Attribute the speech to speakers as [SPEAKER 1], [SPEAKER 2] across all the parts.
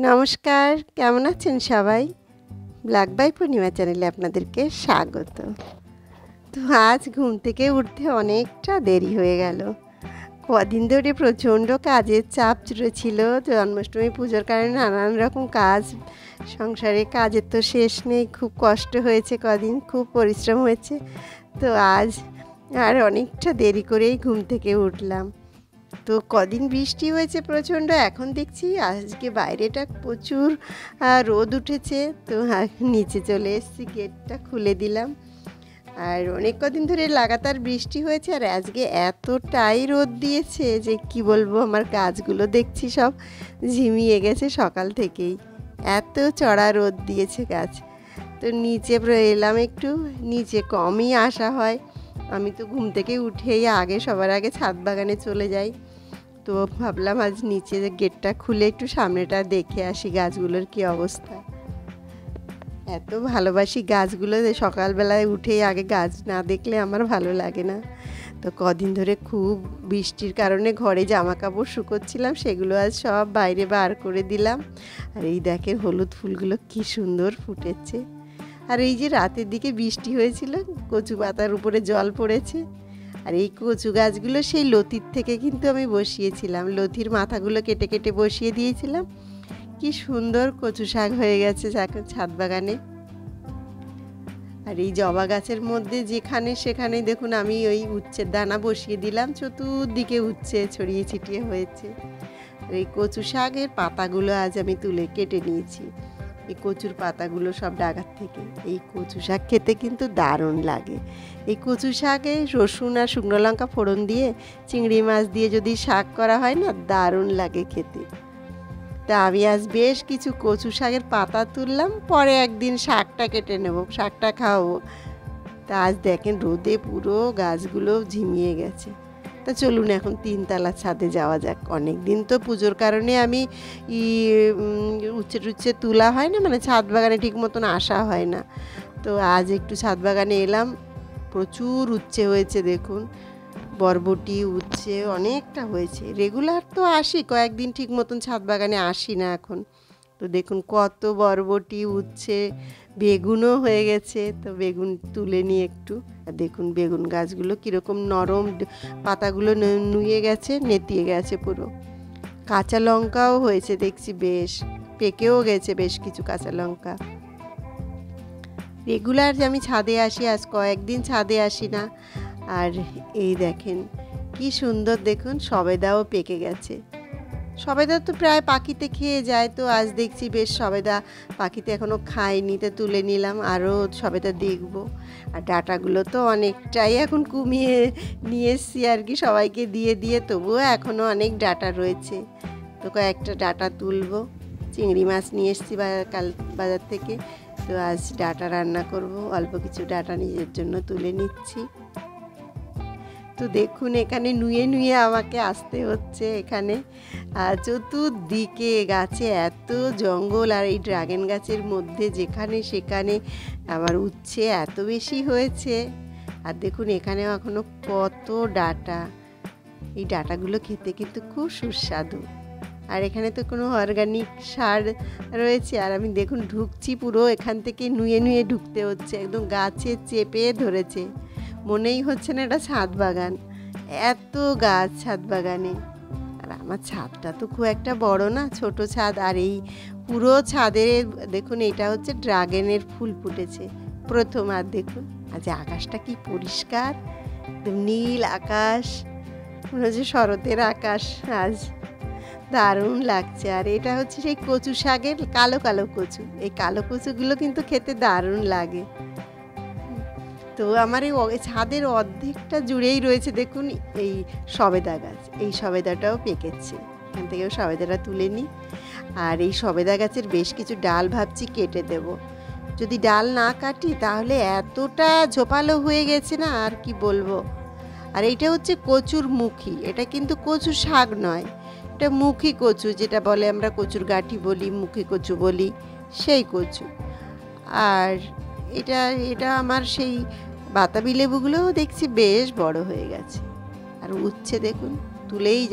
[SPEAKER 1] নমস্কার, কেমন আছেন সবাই? ব্ল্যাক বাই পূর্ণিমা চ্যানেলে আপনাদেরকে স্বাগত। তো আজ ঘুম থেকে উঠতে অনেকটা দেরি হয়ে গেল। কদিন ধরে প্রচণ্ড কাজের চাপ ছিল। জন্মাষ্টমী পুজোর কারণে নানান রকম কাজ, সংসারে কাজের তো শেষ নেই। খুব কষ্ট হয়েছে, কদিন খুব পরিশ্রম হয়েছে। তো আজ আর অনেকটা দেরি করেই ঘুম থেকে উঠলাম। তো কদিন বৃষ্টি হয়েছে প্রচণ্ড, এখন দেখছি আজকে বাইরেটা প্রচুর রোদ উঠেছে। তো নিচে চলে এসেছি, গেটটা খুলে দিলাম। আর অনেক কদিন ধরে লাগাতার বৃষ্টি হয়েছে, আর আজকে এতটাই রোদ দিয়েছে যে কি বলবো, আমার গাছগুলো দেখছি সব ঝিমিয়ে গেছে সকাল থেকেই, এত চড়া রোদ দিয়েছে গাছ। তো নিচে এলাম, একটু নিচে কমই আসা হয়। আমি তো ঘুম থেকে উঠেই সবার আগে ছাদ বাগানে চলে যাই। তো ভাবলাম আজ নিচে গেটটা খুলে একটু সামনেটা দেখে আসি, গাছগুলোর কি অবস্থা। এত ভালোবাসি গাছগুলো যে সকালবেলায় উঠেই আগে গাছ না দেখলে আমার ভালো লাগে না। তো কদিন ধরে খুব বৃষ্টির কারণে ঘরে জামা কাপড় শুকোচ্ছিলাম, সেগুলো আজ সব বাইরে বার করে দিলাম। আর এই দেখেন হলুদ ফুলগুলো কি সুন্দর ফুটেছে। আর এই যে রাতের দিকে বৃষ্টি হয়েছিল, কচু পাতার উপরে জল পড়েছে। আর এই কচু গাছগুলো সেই লতির থেকে কিন্তু আমি বসিয়েছিলাম, লতির মাথাগুলো কেটে কেটে বসিয়ে দিয়েছিলাম। কি সুন্দর কচু শাক হয়ে গেছে ছাদ বাগানে। আর এই জবা গাছের মধ্যে যেখানে সেখানে দেখুন আমি ওই উচ্ছের দানা বসিয়ে দিলাম, চতুর্দিকে উচ্ছে ছড়িয়ে ছিটিয়ে হয়েছে। আর এই কচু শাকের পাতাগুলো আজ আমি তুলে কেটে নিয়েছি, এই কচুর পাতাগুলো সব ডাগার থেকে। এই কচু শাক খেতে কিন্তু দারুণ লাগে। এই কচু শাকে রসুন আর শুকনো লঙ্কা ফোড়ন দিয়ে চিংড়ি মাছ দিয়ে যদি শাক করা হয় না, দারুণ লাগে খেতে। তা আমি আজ বেশ কিছু কচু শাকের পাতা তুললাম, পরে একদিন শাকটা কেটে নেব, শাকটা খাওয়াবো। তা আজ দেখেন রোদে পুরো গাছগুলো ঝিমিয়ে গেছে। তা চলুন এখন 3তলা ছাদে যাওয়া যাক। অনেক দিন তো পুজোর কারণে আমি উচ্ছে টুচ্ছে তোলা হয় না, মানে ছাদ বাগানে ঠিক মতন আসা হয় না। তো আজ একটু ছাদ বাগানে এলাম, প্রচুর উচ্ছে হয়েছে দেখুন, বরবটি উচ্ছে অনেকটা হয়েছে। রেগুলার তো আসি, কয়েকদিন ঠিক মতন ছাদ বাগানে আসি না এখন। তো দেখুন কত বরবটি উচ্ছে, বেগুনও হয়ে গেছে। তো বেগুন তুলে নিয়ে একটু, আর দেখুন বেগুন গাছগুলো কীরকম নরম, পাতাগুলো নুয়ে গেছে, নেতিয়ে গেছে পুরো। কাঁচা লঙ্কাও হয়েছে দেখছি, বেশ পেকেও গেছে বেশ কিছু কাঁচা লঙ্কা। রেগুলার যে আমি ছাদে আসি, আজ কয়েকদিন ছাদে আসি না। আর এই দেখেন কি সুন্দর, দেখুন সবেদাও পেকে গেছে। সবেদা তো প্রায় পাখিতে খেয়ে যায়, তো আজ দেখছি বেশ সবেদা পাখিতে এখনও খায়নি, তো তুলে নিলাম, আরও সবেদা দেখবো। আর ডাঁটাগুলো তো অনেকটাই এখন কমিয়ে নিয়ে এসছি আর কি, সবাইকে দিয়ে দিয়ে, তবুও এখনও অনেক ডাঁটা রয়েছে। তো কয়েকটা ডাঁটা তুলবো। চিংড়ি মাছ নিয়ে এসছি কাল বাজার থেকে। তো আজ ডাঁটা রান্না করব, অল্প কিছু ডাঁটা নিজের জন্য তুলে নিচ্ছি। তো দেখুন এখানে নুয়ে নুয়ে আমাকে আসতে হচ্ছে। এখানে চতুর্দিকে গাছে এত জঙ্গল, আর এই ড্রাগন গাছের মধ্যে যেখানে সেখানে আমার উচ্ছে এত বেশি হয়েছে। আর দেখুন এখানেও এখনো কত ডাঁটা, এই ডাঁটাগুলো খেতে কিন্তু খুব সুস্বাদু। আর এখানে তো কোনো অর্গানিক সার রয়েছে। আর আমি দেখুন ঢুকছি, পুরো এখান থেকে নুয়ে নুয়ে ঢুকতে হচ্ছে, একদম গাছে চেপে ধরেছে, মনেই হচ্ছে না এটা ছাদ বাগান, এত গাছ ছাদ বাগানে। আর আমার ছাদটা তো খুব একটা বড় না, ছোট ছাদ। আর এই পুরো ছাদে দেখুন এটা হচ্ছে ড্রাগনের ফুল ফুটেছে প্রথম। আর দেখুন আজ আকাশটা কি পরিষ্কার, নীল আকাশ, মনে হচ্ছে শরতের আকাশ আজ, দারুণ লাগছে। আর এটা হচ্ছে সেই কচু শাকের কালো কালো কচু, এই কালো কচুগুলো কিন্তু খেতে দারুণ লাগে। তো আমার এই ছাদের অর্ধেকটা জুড়েই রয়েছে দেখুন এই সবেদা গাছ, এই সবেদাটাও পেকেছে, এখান থেকেও সবেদাটা তুলে নিই। আর এই সবেদা গাছের বেশ কিছু ডাল ভাবছি কেটে দেব। যদি ডাল না কাটি তাহলে এতটা ঝোপালো হয়ে গেছে না, আর কি বলবো। আর এইটা হচ্ছে কচুর মুখী, এটা কিন্তু কচু শাক নয়, এটা মুখী কচু, যেটা বলে আমরা কচুর গাঁঠি বলি, মুখী কচু বলি, সেই কচু। আর এটা এটা আমার সেই বাতাবি লেবুগুলোও দেখছি বেশ বড় হয়ে গেছে। আর উচ্ছে দেখুন তুলেই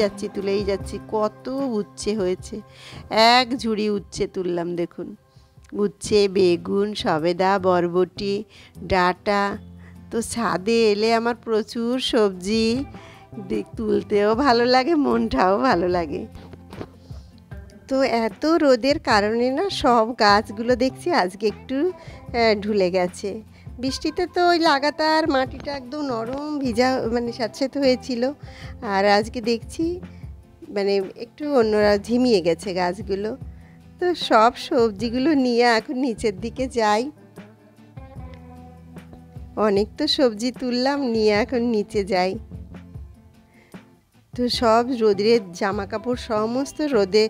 [SPEAKER 1] যাচ্ছি, কত উচ্ছে হয়েছে। এক ঝুড়ি উচ্ছে তুললাম দেখুন। উচ্ছে, বেগুন, সবেদা, বরবটি, ডাঁটা। তো ছাদে এলে আমার প্রচুর সবজি, তুলতেও ভালো লাগে, মনটাও ভালো লাগে। তো এত রোদের কারণে না সব গাছগুলো দেখছি আজকে একটু ঢুলে গেছে। বৃষ্টিতে তো ওই লাগাতার মাটিটা একদম নরম ভিজা, মানে স্যাঁতসেঁতে হয়েছিল। আর আজকে দেখছি মানে একটু অন্যরা ঝিমিয়ে গেছে গাছগুলো। তো সব সবজিগুলো নিয়ে এখন নিচের দিকে যাই। অনেক তো সবজি তুললাম, নিয়ে এখন নিচে যাই। তো সব রোদের জামা কাপড় সমস্ত রোদে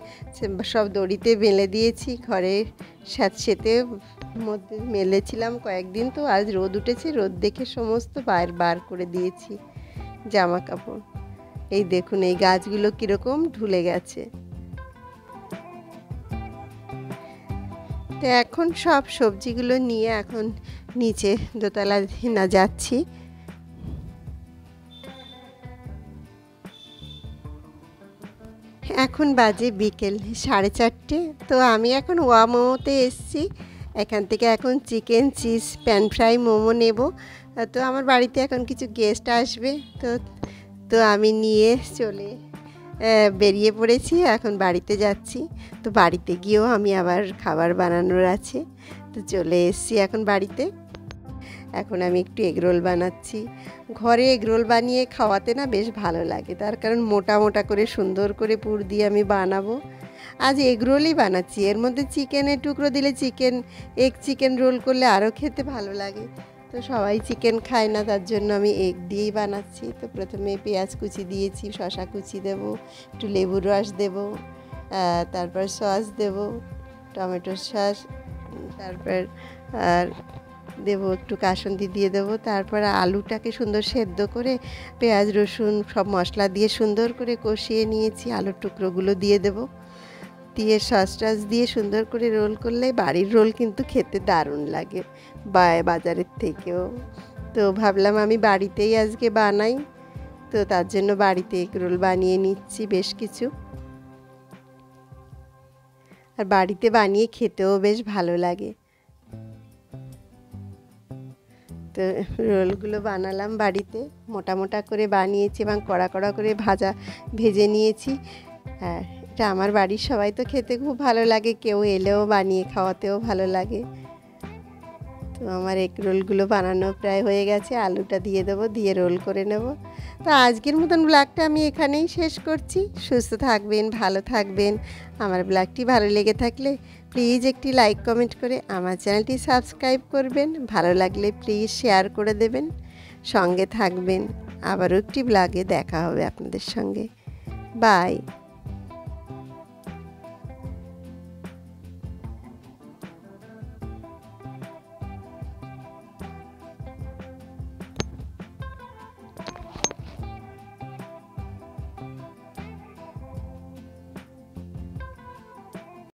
[SPEAKER 1] সব দড়িতে মেলে দিয়েছি, ঘরের স্যাঁতসেঁতে মধ্যে মেলেছিলাম কয়েকদিন। তো আজ রোদ উঠেছে, রোদ দেখে সমস্ত বার করে দিয়েছি জামা কাপড়। এই দেখুন এই গাছগুলো কীরকম ঢুলে গেছে। তো এখন সব সবজিগুলো নিয়ে এখন নিচে দোতলা না যাচ্ছি। এখন বাজে বিকেল 4:30। তো আমি এখন মোমোতে এসেছি। এখান থেকে এখন chicken cheese pan fry momo নেব। তো আমার বাড়িতে এখন কিছু গেস্ট আসবে। তো তো আমি নিয়ে বেরিয়ে পড়েছি, এখন বাড়িতে যাচ্ছি। তো বাড়িতে গিয়েও আমি আবার খাবার বানানোর আছে। তো চলে এসেছি এখন বাড়িতে। এখন আমি একটু এগরোল বানাচ্ছি। ঘরে এগরোল বানিয়ে খাওয়াতে না বেশ ভালো লাগে, তার কারণ মোটা মোটা করে সুন্দর করে পুর দিয়ে আমি বানাবো। আজ এগরোলই বানাচ্ছি, এর মধ্যে চিকেনের টুকরো দিলে চিকেন রোল করলে আরও খেতে ভালো লাগে। তো সবাই চিকেন খায় না, তার জন্য আমি এগ দিয়েই বানাচ্ছি। তো প্রথমে পেঁয়াজ কুচি দিয়েছি, শসা কুচি দেবো, একটু লেবুর রস দেবো, তারপর সস দেবো, টমেটোর সস, তারপর আর দেবো একটু কাসুন্দি দিয়ে দেবো। তারপর আলুটাকে সুন্দর সেদ্ধ করে পেঁয়াজ রসুন সব মশলা দিয়ে সুন্দর করে কষিয়ে নিয়েছি। আলুর টুকরোগুলো দিয়ে দেবো, দিয়ে সস টস দিয়ে সুন্দর করে রোল করলে বাড়ির রোল কিন্তু খেতে দারুণ লাগে বাজারের থেকেও। তো ভাবলাম আমি বাড়িতেই আজকে বানাই। তো তার জন্য বাড়িতে এগ রোল বানিয়ে নিচ্ছি বেশ কিছু। আর বাড়িতে বানিয়ে খেতেও বেশ ভালো লাগে। তো রোলগুলো বানালাম বাড়িতে, মোটা মোটা করে বানিয়েছি এবং কড়া কড়া করে ভেজে নিয়েছি। হ্যাঁ, এটা আমার বাড়ির সবাই তো খেতে খুব ভালো লাগে, কেউ এলেও বানিয়ে খাওয়াতেও ভালো লাগে। তো আমার এগ রোলগুলো বানানো প্রায় হয়ে গেছে, আলুটা দিয়ে দেবো, দিয়ে রোল করে নেব। তো আজকের মতন ব্লগটা আমি এখানেই শেষ করছি। সুস্থ থাকবেন, ভালো থাকবেন। আমার ব্লগটি ভালো লেগে থাকলে প্লিজ একটি লাইক কমেন্ট করে আমার চ্যানেলটি সাবস্ক্রাইব করবেন। ভালো লাগলে প্লিজ শেয়ার করে দেবেন, সঙ্গে থাকবেন। আবারও একটি ব্লগে দেখা হবে আপনাদের সঙ্গে। বাই।